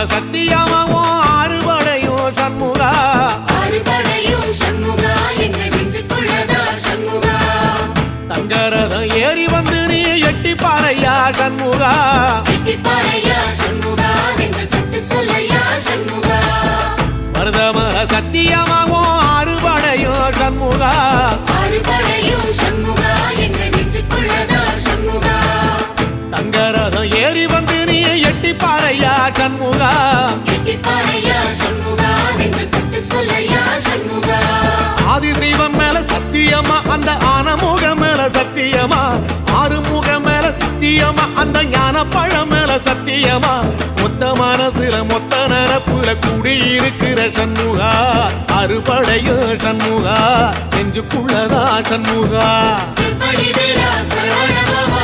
சத்தியமாவும் ஆறுபடையும் சண்முகா ஆறுபடையும் சண்முகா எங்க நெஞ்சுக்குள்ளதா சண்முகா தங்கரதம் ஏறி வந்து நீ எட்டி பாறையா சண்முகா எட்டி பாறையா சண்முகா எங்க சட்டு சொல்லையா சண்முகா மருதமல சத்தியமாவும் ஆறுபடையும் சண்முகா ஆறுபடையும் சண்முகா எங்க நெஞ்சுக்குள்ளதா சண்முகா தங்கரதம் ஏறி வந்து நீ எட்டி பாறையா சண்முகா எட்டி பாறையா சண்முகா எங்க சட்டு சொல்லையா சண்முகா ஆதிசைவம் மேல சத்தியமா அந்த ஆனமுக மேல சத்தியமா ஆறுமுக மேல சத்தியமா அந்த ஞான பழம் மேல சத்தியமா மொத்த மனசுல மொத்த நரப்புல குடியிருக்கிற சண்முகா அறுபடையோ சண்முகா நெஞ்சுக்குள்ளதா சண்முகா சிற்படி வேலா சரவண பவா